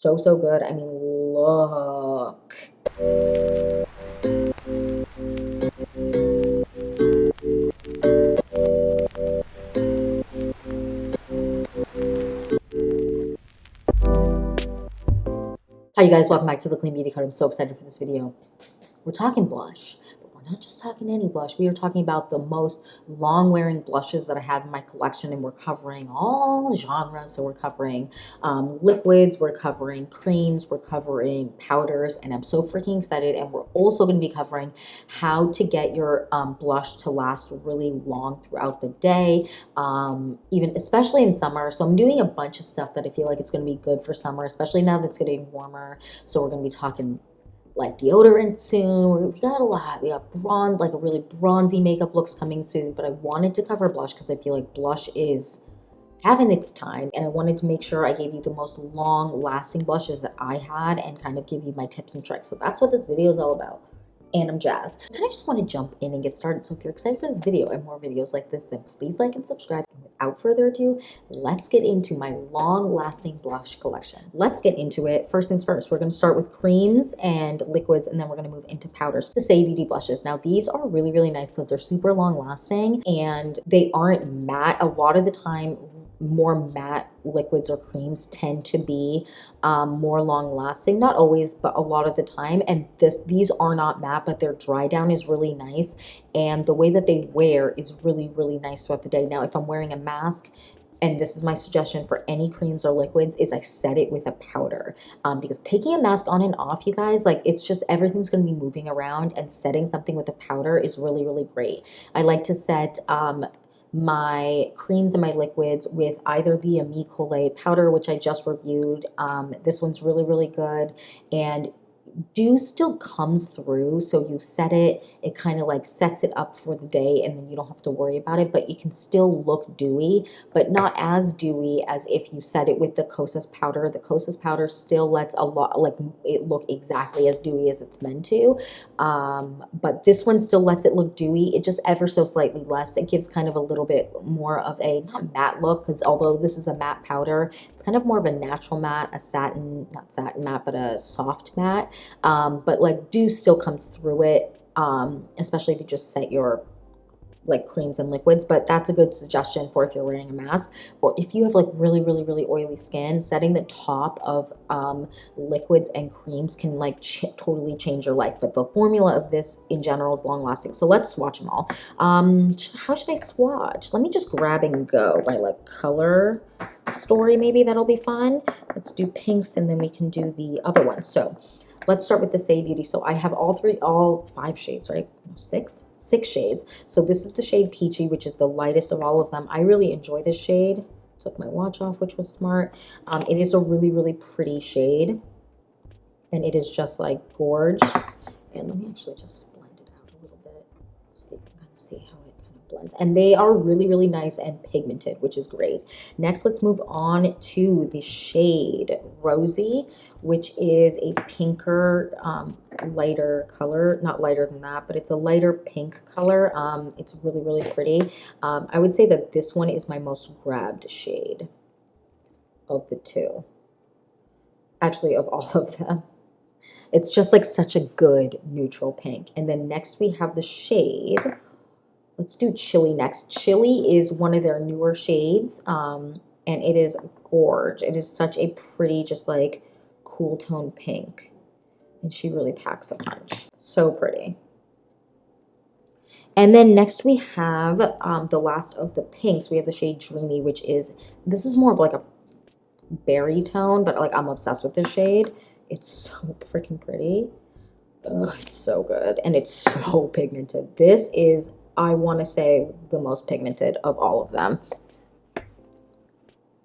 So, so good. I mean, look. Hi, you guys. Welcome back to the Clean Beauty Code. I'm so excited for this video. We're talking blush, but we're not just talking any blush. We are talking about the most long-wearing blushes that I have in my collection, and we're covering all genres. So we're covering liquids, we're covering creams, we're covering powders, and I'm so freaking excited. And we're also going to be covering how to get your blush to last really long throughout the day, even especially in summer. So I'm doing a bunch of stuff that I feel like it's going to be good for summer, especially now that it's getting warmer. So we're going to be talking like deodorant soon. We got a lot. We got bronze, like a really bronzy makeup looks coming soon. But I wanted to cover blush because I feel like blush is having its time, and I wanted to make sure I gave you the most long lasting blushes that I had and kind of give you my tips and tricks. So that's what this video is all about. And I'm jazzed. And I just want to jump in and get started. So if you're excited for this video and more videos like this, then please like and subscribe. And without further ado, let's get into my long-lasting blush collection. Let's get into it. First things first, we're going to start with creams and liquids, and then we're going to move into powders. The Saie Beauty blushes. Now these are really, really nice because they're super long-lasting and they aren't matte. A lot of the time, more matte liquids or creams tend to be more long lasting, not always but a lot of the time. And these are not matte, but their dry down is really nice, and the way that they wear is really, really nice throughout the day. Now if I'm wearing a mask, and this is my suggestion for any creams or liquids, is I set it with a powder, because taking a mask on and off, you guys, like it's just everything's going to be moving around, and setting something with a powder is really, really great. I like to set my creams and my liquids with either the Ami Colé powder, which I just reviewed. This one's really, really good, and dew still comes through, so you set it, it kind of like sets it up for the day, and then you don't have to worry about it, but you can still look dewy, but not as dewy as if you set it with the Kosas powder. The Kosas powder still lets a lot, like it look exactly as dewy as it's meant to, but this one still lets it look dewy. It just ever so slightly less. It gives kind of a little bit more of a, not matte look, because although this is a matte powder, it's kind of more of a natural matte, a satin, not satin matte, but a soft matte. But like dew still comes through it, especially if you just set your like creams and liquids. But that's a good suggestion for if you're wearing a mask, or if you have like really, really, really oily skin. Setting the top of liquids and creams can like totally change your life. But the formula of this in general is long lasting. So let's swatch them all. How should I swatch? Let me just grab and go by like color story. Maybe that'll be fun. Let's do pinks, and then we can do the other ones. So let's start with the Saie Beauty. So I have all 5 shades, right? 6 shades. So this is the shade Peachy, which is the lightest of all of them. I really enjoy this shade. Took my watch off, which was smart. It is a really, really pretty shade, and it is just like gorge. And let me actually just blend it out a little bit so that you can kind of see how it kind of blends. And they are really, really nice and pigmented, which is great. Next, let's move on to the shade Rosy, which is a pinker, lighter color. Not lighter than that, but it's a lighter pink color. It's really, really pretty. I would say that this one is my most grabbed shade of the two. Actually, of all of them. It's just like such a good neutral pink. And then next we have the shade, let's do Chili next. Chili is one of their newer shades, and it is gorge. It is such a pretty, just like cool tone pink. And she really packs a punch. So pretty. And then next we have the last of the pinks. We have the shade Dreamy, which is, this is more of like a berry tone, but like I'm obsessed with this shade. It's so freaking pretty. Ugh, it's so good, and it's so pigmented. This is, I want to say, the most pigmented of all of them.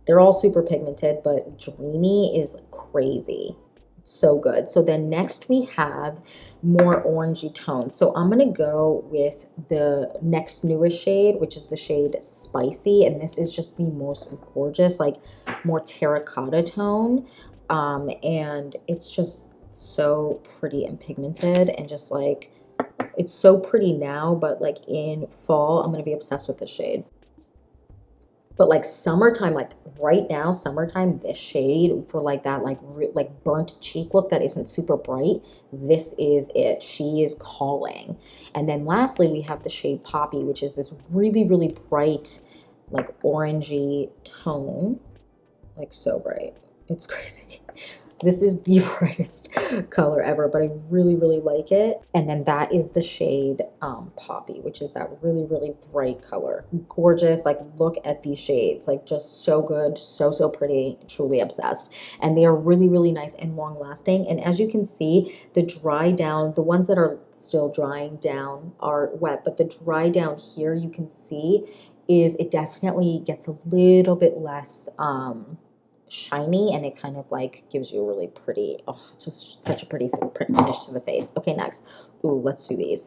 They're all super pigmented, but Dreamy is crazy. So good. So then next we have more orangey tones. So I'm going to go with the next newest shade, which is the shade Spicy. And this is just the most gorgeous, like more terracotta tone. And it's just so pretty and pigmented, and just like, it's so pretty now, but like in fall, I'm going to be obsessed with this shade. But like summertime, like right now, summertime, this shade for like that, like burnt cheek look that isn't super bright, this is it. She is calling. And then lastly, we have the shade Poppy, which is this really, really bright, like orangey tone. Like so bright. It's crazy. This is the brightest color ever, but I really, really like it. And then that is the shade Poppy, which is that really, really bright color. Gorgeous. Like, look at these shades. Like, just so good. So, so pretty. Truly obsessed. And they are really, really nice and long lasting. And as you can see, the dry down, the ones that are still drying down are wet, but the dry down here, you can see, is it definitely gets a little bit less shiny, and it kind of like gives you a really pretty, oh, just such a pretty finish to the face. Okay, next. Ooh, let's do these.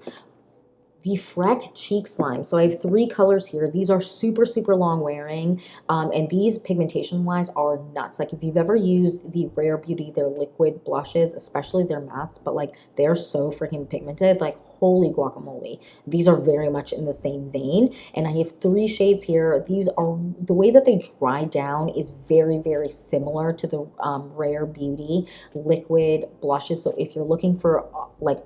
The Freck Cheek Slime. So I have 3 colors here. These are super, super long wearing. And these pigmentation wise are nuts. Like if you've ever used the Rare Beauty, their liquid blushes, especially their mattes, but like they're so freaking pigmented, like holy guacamole. These are very much in the same vein. And I have 3 shades here. These are, the way that they dry down is very, very similar to the Rare Beauty liquid blushes. So if you're looking for like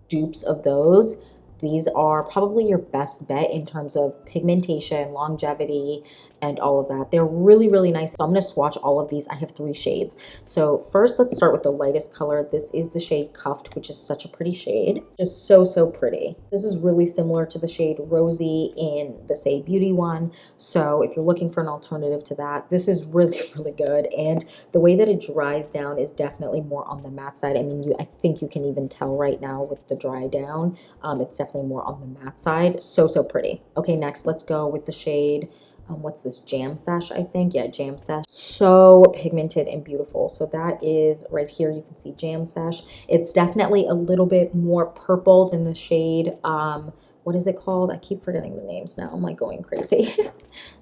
dupes of those, these are probably your best bet in terms of pigmentation, longevity, and all of that. They're really, really nice. So I'm going to swatch all of these. I have 3 shades. So first, let's start with the lightest color. This is the shade Cuffed, which is such a pretty shade. Just so, so pretty. This is really similar to the shade Rosy in the Saie Beauty one. So if you're looking for an alternative to that, this is really, really good. And the way that it dries down is definitely more on the matte side. I mean, I think you can even tell right now with the dry down. It's definitely more on the matte side. So, so pretty. Okay, next, let's go with the shade, what's this, Jam Sesh, I think? Yeah, Jam Sesh. So pigmented and beautiful. So that is right here. You can see Jam Sesh. It's definitely a little bit more purple than the shade, what is it called? I keep forgetting the names now. I'm like going crazy.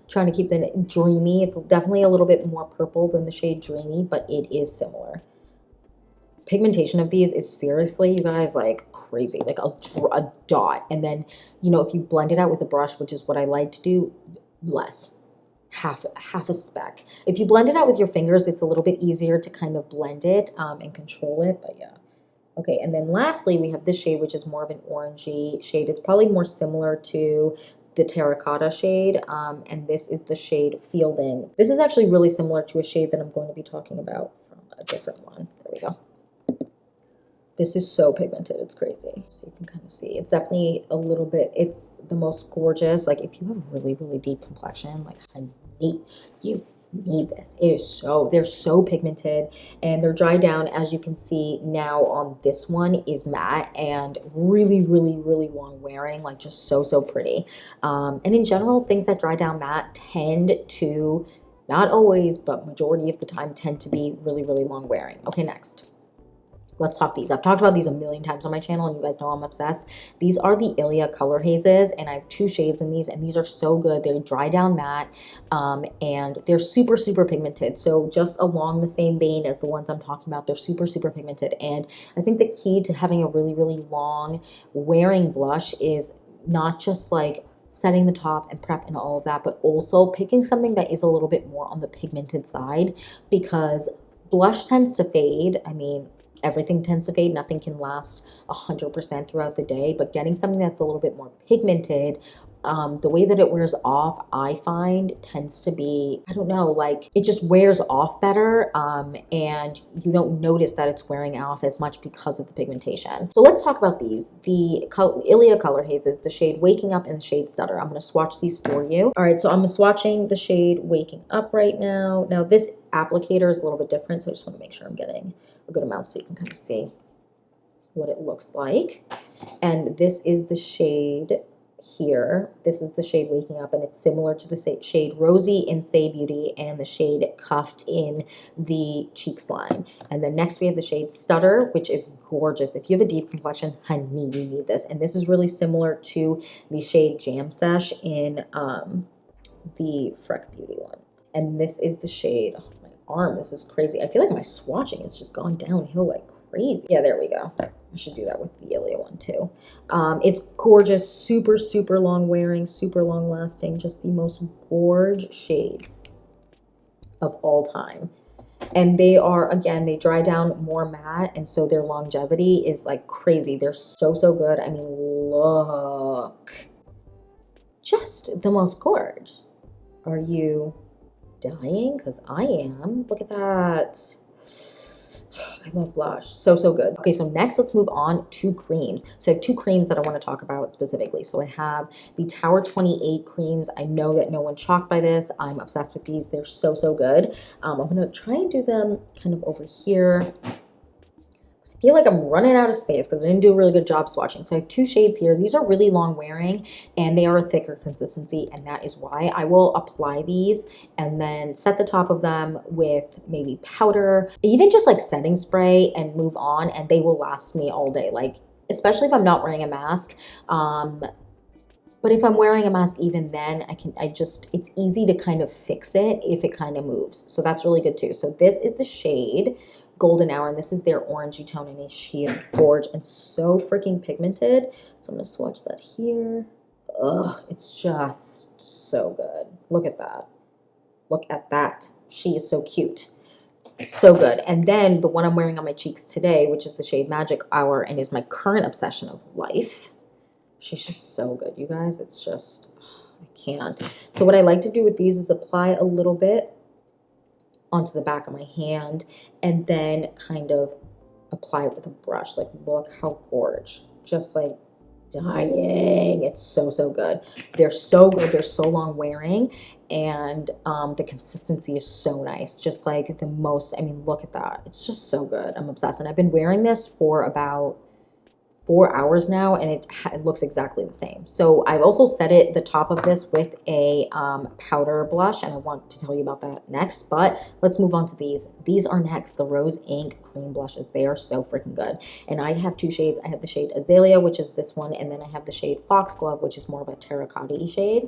Trying to keep the Dreamy. It's definitely a little bit more purple than the shade Dreamy, but it is similar. Pigmentation of these is seriously, you guys, like crazy, like a dot. And then, you know, if you blend it out with a brush, which is what I like to do, less, half a speck. If you blend it out with your fingers, it's a little bit easier to kind of blend it and control it, but yeah. Okay, and then lastly, we have this shade, which is more of an orangey shade. It's probably more similar to the terracotta shade, and this is the shade Fielding. This is actually really similar to a shade that I'm going to be talking about from a different one. There we go. This is so pigmented, it's crazy. So you can kind of see, it's definitely a little bit, it's the most gorgeous. Like if you have really, really deep complexion, like honey, you need this. It is so, they're so pigmented and they're dry down. As you can see now on this one is matte and really, really, really long wearing, like just so, so pretty. And in general, things that dry down matte tend to, not always, but majority of the time tend to be really, really long wearing. Okay, next. Let's talk these. I've talked about these a million times on my channel, and you guys know I'm obsessed. These are the Ilia Color Hazes, and I have 2 shades in these, and these are so good. They dry down matte, and they're super, super pigmented. So just along the same vein as the ones I'm talking about, they're super, super pigmented. And I think the key to having a really, really long wearing blush is not just like setting the top and prep and all of that, but also picking something that is a little bit more on the pigmented side, because blush tends to fade. I mean, everything tends to fade. Nothing can last 100% throughout the day, but getting something that's a little bit more pigmented, the way that it wears off, I find tends to be, I don't know, like it just wears off better, and you don't notice that it's wearing off as much because of the pigmentation. So let's talk about these. The Ilia Color Hazes, the shade Waking Up and the shade Stutter. I'm going to swatch these for you. All right, so I'm swatching the shade Waking Up right now. Now this applicator is a little bit different, so I just want to make sure I'm getting a good amount so you can kind of see what it looks like. And this is the shade here. This is the shade Waking Up, and it's similar to the shade Rosy in Saie Beauty and the shade Cuffed in the Cheek Slime. And then next we have the shade Stutter, which is gorgeous. If you have a deep complexion, honey, you need this. And this is really similar to the shade Jam Sesh in the Freck Beauty one. And this is the shade, oh my arm, this is crazy. I feel like my swatching has just gone downhill like crazy. Yeah, there we go. I should do that with the Ilia one too. It's gorgeous, super, super long wearing, super long lasting, just the most gorge shades of all time. And they are, again, they dry down more matte, and so their longevity is like crazy. They're so, so good. I mean, look. Just the most gorge. Are you dying? Because I am. Look at that. I love blush. So, so good. Okay, so next let's move on to creams. So I have two creams that I want to talk about specifically. So I have the Tower 28 creams. I know that no one's shocked by this. I'm obsessed with these. They're so, so good. I'm going to try and do them kind of over here. I feel like I'm running out of space because I didn't do a really good job swatching. So I have two shades here. These are really long wearing and they are a thicker consistency, and that is why I will apply these and then set the top of them with maybe powder, even just like setting spray, and move on, and they will last me all day. Like, especially if I'm not wearing a mask. But if I'm wearing a mask, even then, it's easy to kind of fix it if it kind of moves. So that's really good too. So this is the shade Golden Hour, and this is their orangey tone, and she is gorgeous and so freaking pigmented. So I'm gonna swatch that here. Ugh, it's just so good. Look at that. Look at that. She is so cute. So good. And then the one I'm wearing on my cheeks today, which is the shade Magic Hour, and is my current obsession of life. She's just so good, you guys. It's just, I can't. So what I like to do with these is apply a little bit onto the back of my hand and then kind of apply it with a brush. Like, look how gorgeous. Just like dying. It's so, so good. They're so good. They're so long wearing, and the consistency is so nice. Just like the most, I mean, look at that. It's just so good. I'm obsessed. And I've been wearing this for about 4 hours now, and it looks exactly the same. So I've also set it the top of this with a powder blush, and I want to tell you about that next, but let's move on to these. These are next, the Rose Ink cream blushes. They are so freaking good. And I have two shades. I have the shade Azalea, which is this one, and then I have the shade Foxglove, which is more of a terracotta-y shade.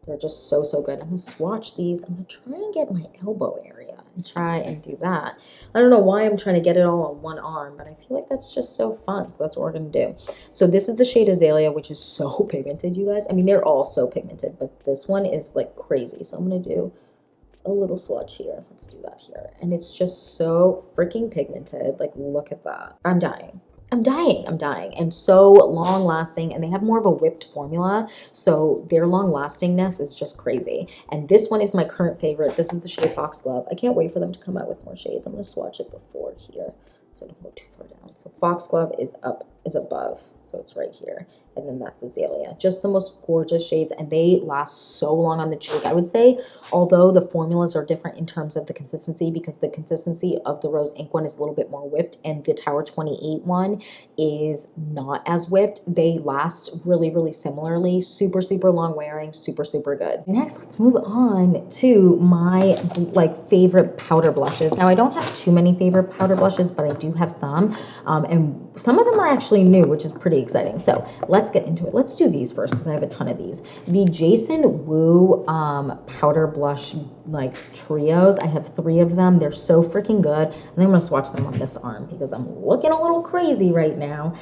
They're just so, so good. I'm going to swatch these. I'm going to try and get my elbow area and try and do that. I don't know why I'm trying to get it all on one arm, but I feel like that's just so fun. So that's what we're going to do. So this is the shade Azalea, which is so pigmented, you guys. I mean, they're all so pigmented, but this one is like crazy. So I'm going to do a little swatch here. Let's do that here. And it's just so freaking pigmented. Like, look at that. I'm dying. I'm dying, and so long lasting, and they have more of a whipped formula, so their long lastingness is just crazy. And this one is my current favorite. This is the shade Foxglove. I can't wait for them to come out with more shades. I'm going to swatch it before here so I don't go too far down. So Foxglove is above, so it's right here, and then that's Azalea. Just the most gorgeous shades, and they last so long on the cheek. I would say, although the formulas are different in terms of the consistency, because the consistency of the Rose Ink one is a little bit more whipped and the Tower 28 one is not as whipped, they last really, really similarly. Super, super long wearing, super, super good. Next, let's move on to my like favorite powder blushes. Now, I don't have too many favorite powder blushes, but I do have some, and some of them are actually new, which is pretty exciting. So let's get into it. Let's do these first because I have a ton of these. The Jason Wu powder blush like trios. I have 3 of them. They're so freaking good. And I'm going to swatch them on this arm because I'm looking a little crazy right now.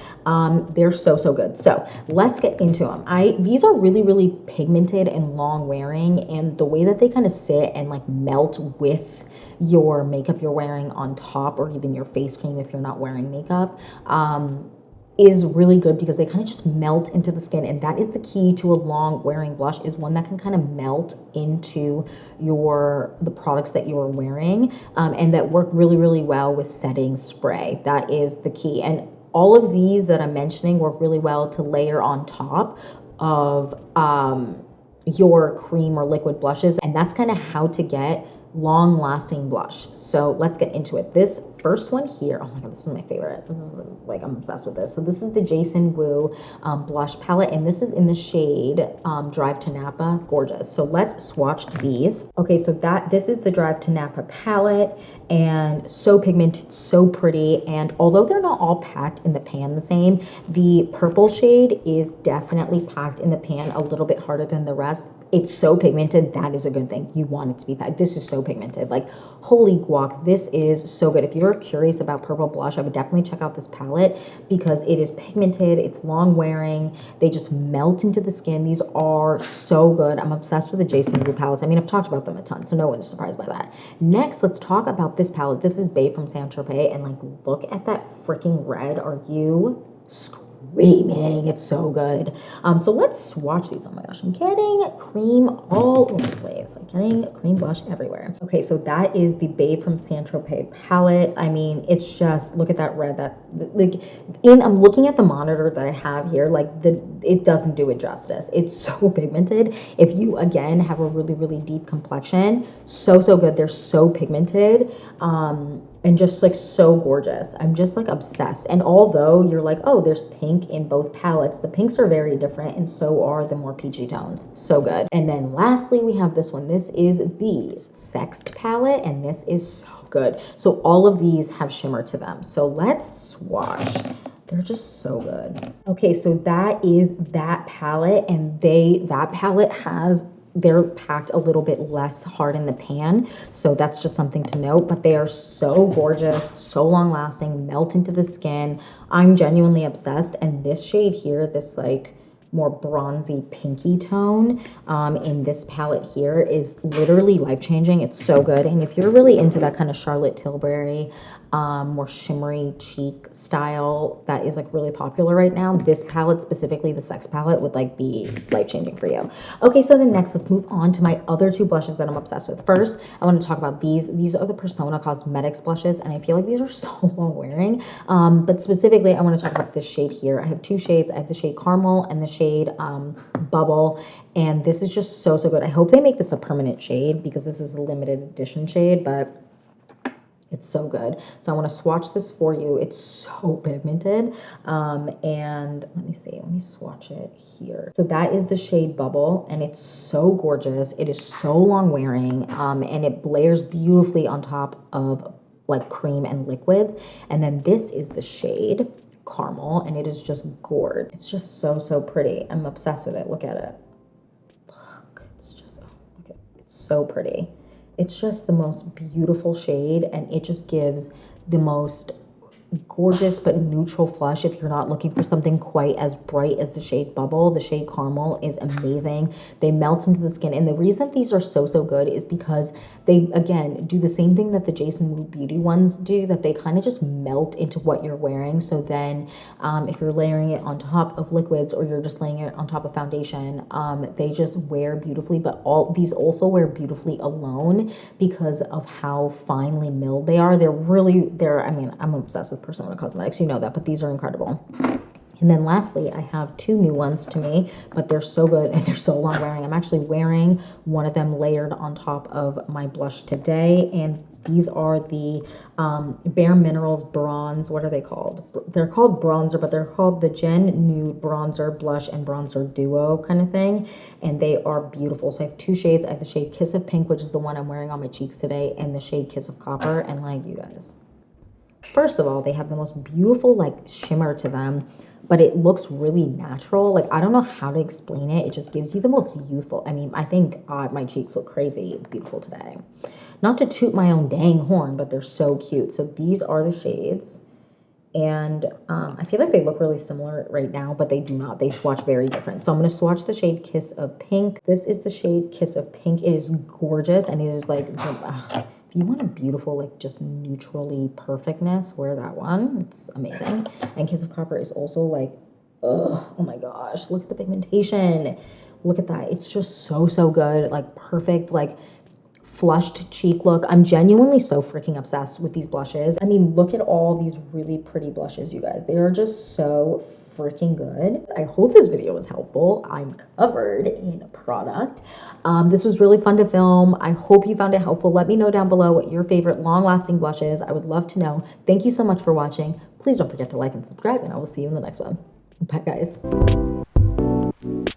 They're so, so good. So let's get into them. These are really, really pigmented and long wearing, and the way that they kind of sit and like melt with your makeup you're wearing on top, or even your face cream if you're not wearing makeup, is really good because they kind of just melt into the skin. And that is the key to a long wearing blush, is one that can kind of melt into the products that you're wearing, and that work really, really well with setting spray. That is the key. And all of these that I'm mentioning work really well to layer on top of your cream or liquid blushes. And that's kind of how to get long lasting blush. So let's get into it. This first one here, oh my god, this is my favorite. This is like, I'm obsessed with this. So this is the Jason Wu blush palette, and this is in the shade Drive to Napa. Gorgeous. So let's swatch these. Okay, so this is the Drive to Napa palette, and so pigmented, so pretty. And although they're not all packed in the pan the same, the purple shade is definitely packed in the pan a little bit harder than the rest. it's so pigmented. That is a good thing. You want it to be that. This is so pigmented. Like, holy guac, this is so good. If you're curious about purple blush, I would definitely check out this palette because it is pigmented. It's long wearing. They just melt into the skin. These are so good. I'm obsessed with the Jason Wu palettes. I mean, I've talked about them a ton, so no one's surprised by that. Next, let's talk about this palette. This is Bae from Saint Tropez, and like, look at that freaking red. Are you screaming? It's so good. So let's swatch these. Oh my gosh, I'm getting cream all over the place. Like, getting cream blush everywhere. Okay, so that is the Bae from Saint Tropez palette. I mean, it's just, look at that red. That, like, I'm looking at the monitor that I have here. Like, it doesn't do it justice. It's so pigmented. If you, again, have a really, really deep complexion, so good. They're so pigmented. And just like so gorgeous. I'm just like obsessed. And although you're like, oh, there's pink in both palettes, the pinks are very different, and so are the more peachy tones. So good. And then lastly, we have this one. This is the Sext palette, and this is so good. So all of these have shimmer to them. So let's swatch. They're just so good. Okay, so that is that palette, and that palette has, they're packed a little bit less hard in the pan, so that's just something to note. But they are so gorgeous, so long lasting, melt into the skin. I'm genuinely obsessed. And this shade here, this like more bronzy pinky tone in this palette here is literally life-changing. It's so good. And if you're really into that kind of Charlotte Tilbury more shimmery cheek style that is like really popular right now, this palette, specifically the Sext palette, would like be life-changing for you. Okay, so then next, let's move on to my other two blushes that I'm obsessed with. First, I want to talk about these. These are the Persona Cosmetics blushes, and I feel like these are so long wearing. But specifically, I want to talk about this shade here. I have two shades. I have the shade Caramel and the shade Bubble, and this is just so good. I hope they make this a permanent shade because this is a limited edition shade, but it's so good. So I want to swatch this for you. It's so pigmented. And let me see. Let me swatch it here. So that is the shade Bubble, and it's so gorgeous. It is so long wearing, and it blares beautifully on top of like cream and liquids. And then this is the shade Caramel, and it is just gorgeous. It's just so pretty. I'm obsessed with it. Look at it. Look, it's just, look, it's so pretty. It's just the most beautiful shade, and it just gives the most gorgeous but neutral flush if you're not looking for something quite as bright as the shade Bubble. The shade Caramel is amazing. They melt into the skin, and the reason these are so good is because they, again, do the same thing that the Jason Wu Beauty ones do, that they kind of just melt into what you're wearing. So then if you're layering it on top of liquids or you're just laying it on top of foundation, they just wear beautifully. But all these also wear beautifully alone because of how finely milled they are. I mean, I'm obsessed with Persona Cosmetics, you know that, but these are incredible. And then lastly, I have two new ones to me, but they're so good and they're so long wearing. I'm actually wearing one of them layered on top of my blush today, and these are the Bare Minerals Bronze. What are they called? They're called bronzer, but they're called the Gen Nude Bronzer Blush and Bronzer Duo kind of thing, and they are beautiful. So I have two shades. I have the shade Kiss of Pink, which is the one I'm wearing on my cheeks today, and the shade Kiss of Copper. And like, you guys, first of all, they have the most beautiful like shimmer to them, but it looks really natural. Like, I don't know how to explain it. It just gives you the most youthful. I mean, I think my cheeks look crazy beautiful today. Not to toot my own dang horn, but they're so cute. So these are the shades. And I feel like they look really similar right now, but they do not. They swatch very different. So I'm going to swatch the shade Kiss of Pink. This is the shade Kiss of Pink. It is gorgeous, and it is like, if you want a beautiful, like just neutrally perfectness, wear that one. It's amazing. And Kiss of Copper is also like, oh my gosh, look at the pigmentation. Look at that. It's just so good. Like perfect, like flushed cheek look. I'm genuinely so freaking obsessed with these blushes. I mean, look at all these really pretty blushes, you guys. They are just so freaking good. I hope this video was helpful. I'm covered in product. This was really fun to film. I hope you found it helpful. Let me know down below what your favorite long-lasting blush is. I would love to know. Thank you so much for watching. Please don't forget to like and subscribe, and I will see you in the next one. Bye, guys.